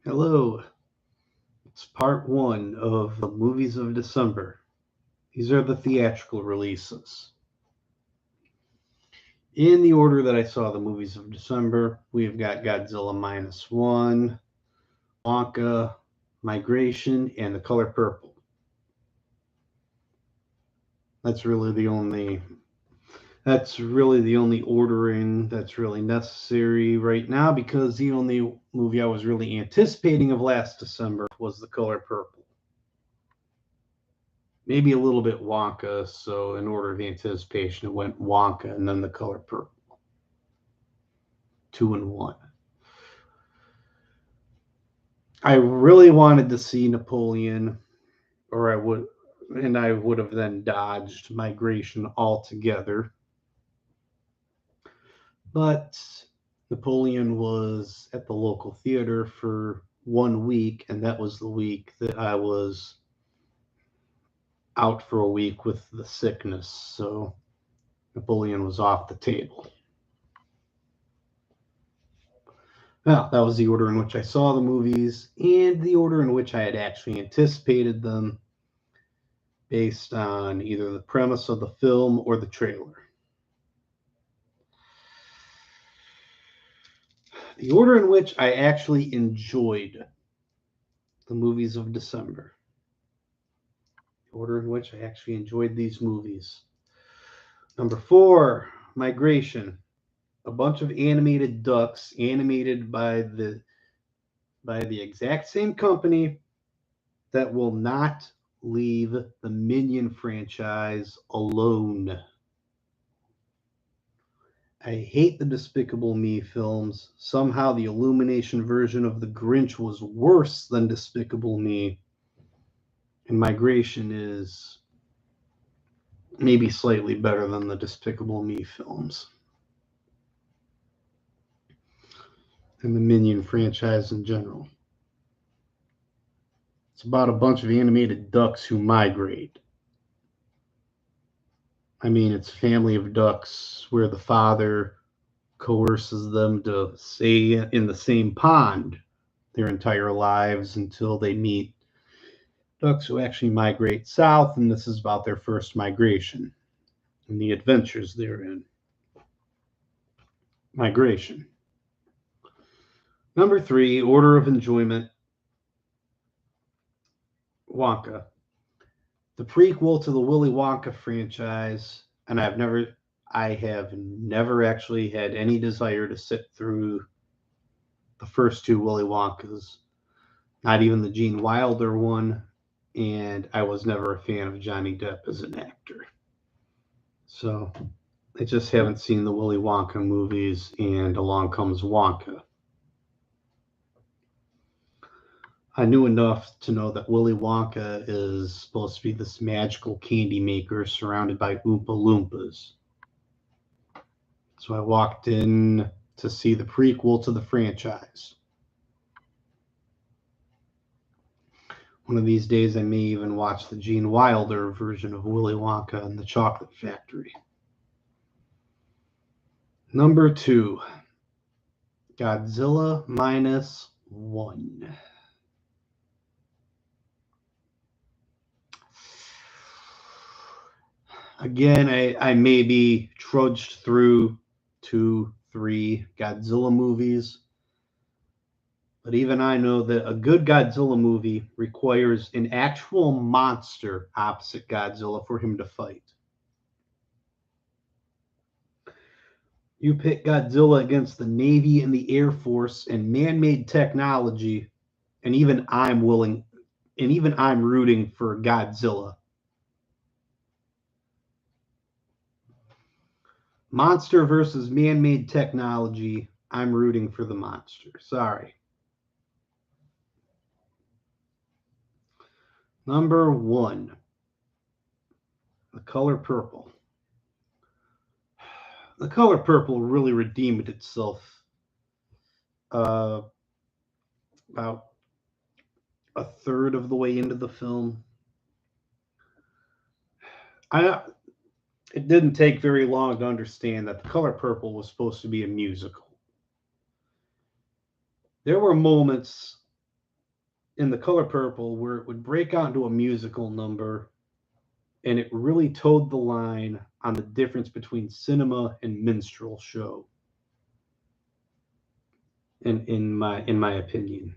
Hello, it's part one of the movies of December. These are the theatrical releases. In the order that I saw the movies of December, we've got Godzilla Minus One, Wonka, Migration, and The Color Purple. That's really the only ordering that's really necessary right now because the only movie I was really anticipating of last December was The Color Purple. Maybe a little bit Wonka, so in order of anticipation, it went Wonka and then The Color Purple. 2 and 1. I really wanted to see Napoleon, or I would have then dodged Migration altogether. But Napoleon was at the local theater for 1 week, and that was the week that I was out for a week with the sickness, so Napoleon was off the table. Well, that was the order in which I saw the movies and the order in which I had actually anticipated them based on either the premise of the film or the trailer. The order in which I actually enjoyed the movies of December. The order in which I actually enjoyed these movies. Number 4, Migration. A bunch of animated ducks animated by the exact same company that will not leave the Minion franchise alone. I hate the Despicable Me films. Somehow the Illumination version of The Grinch was worse than Despicable Me. And Migration is maybe slightly better than the Despicable Me films. And the Minion franchise in general. It's about a bunch of animated ducks who migrate. I mean, it's a family of ducks where the father coerces them to stay in the same pond their entire lives until they meet ducks who actually migrate south, and this is about their first migration and the adventures therein. Migration. Number 3, order of enjoyment. Wonka. The prequel to the Willy Wonka franchise, and I have never actually had any desire to sit through the first 2 Willy Wonkas, not even the Gene Wilder one, and I was never a fan of Johnny Depp as an actor. So I just haven't seen the Willy Wonka movies, and along comes Wonka. I knew enough to know that Willy Wonka is supposed to be this magical candy maker surrounded by Oompa Loompas. So I walked in to see the prequel to the franchise. One of these days I may even watch the Gene Wilder version of Willy Wonka and the Chocolate Factory. Number 2, Godzilla Minus One. Again, I maybe trudged through 2, 3 Godzilla movies, but even I know that a good Godzilla movie requires an actual monster opposite Godzilla for him to fight. You pit Godzilla against the Navy and the Air Force and man-made technology, and even I'm rooting for Godzilla. Monster versus man-made technology, I'm rooting for the monster. Sorry. Number 1, The Color Purple. The Color Purple really redeemed itself about a third of the way into the film. It didn't take very long to understand that The Color Purple was supposed to be a musical. There were moments in The Color Purple, where it would break out into a musical number, and it really towed the line on the difference between cinema and minstrel show. In my opinion.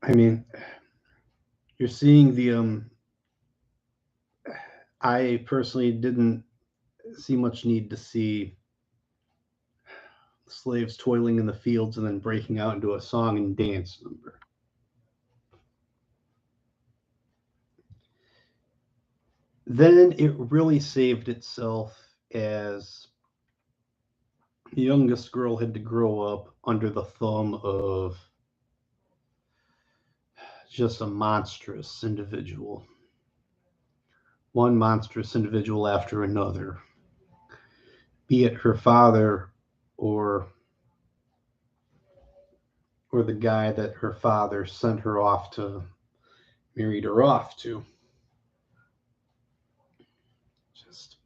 I mean, you're seeing I personally didn't see much need to see slaves toiling in the fields and then breaking out into a song and dance number. Then it really saved itself as the youngest girl had to grow up under the thumb of just a monstrous individual. One monstrous individual after another, be it her father or the guy that her father sent her off to, married her off to. Just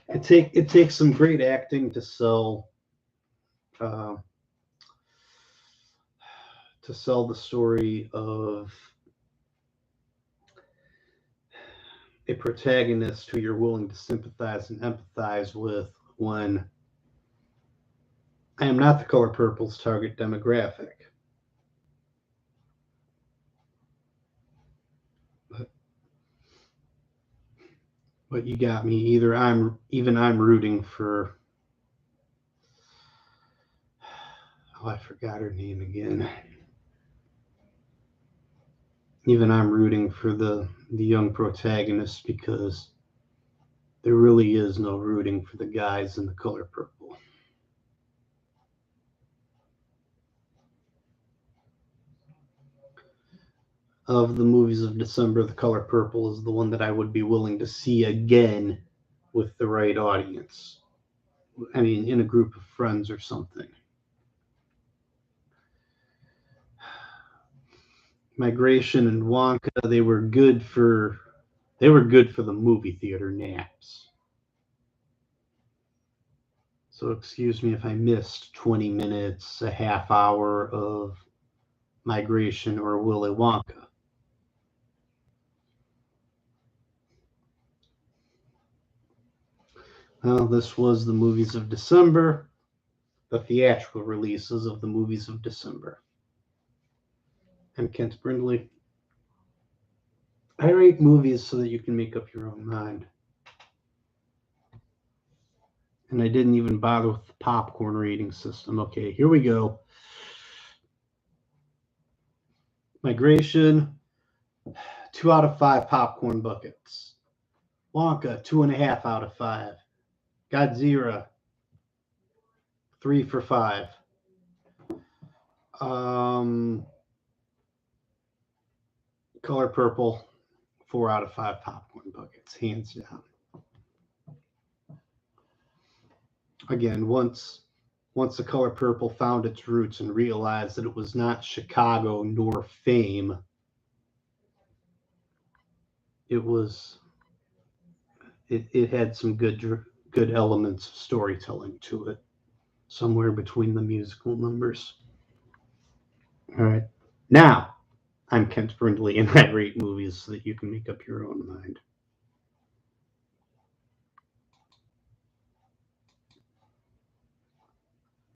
it takes some great acting to sell the story of a protagonist who you're willing to sympathize and empathize with, when I am not The Color Purple's target demographic. But you got me. Either I'm rooting for, oh, I forgot her name again. Even I'm rooting for the young protagonist, because there really is no rooting for the guys in The Color Purple. Of the movies of December, The Color Purple is the one that I would be willing to see again with the right audience. I mean, in a group of friends or something. Migration and Wonka, they were good for the movie theater naps. So excuse me if I missed 20 minutes, a half hour of Migration or Willy Wonka. Well, this was the movies of December, the theatrical releases of the movies of December. I'm Kent Brindley. I rate movies so that you can make up your own mind. And I didn't even bother with the popcorn rating system. Okay, here we go. Migration, 2 out of 5 popcorn buckets. Wonka, 2.5 out of 5. Godzilla, 3 for 5. Color Purple, 4 out of 5 popcorn buckets, hands down. Again, once The Color Purple found its roots and realized that it was not Chicago nor fame, it had some good elements of storytelling to it, somewhere between the musical numbers. All right. Now, I'm Kent Brindley, and I rate movies so that you can make up your own mind.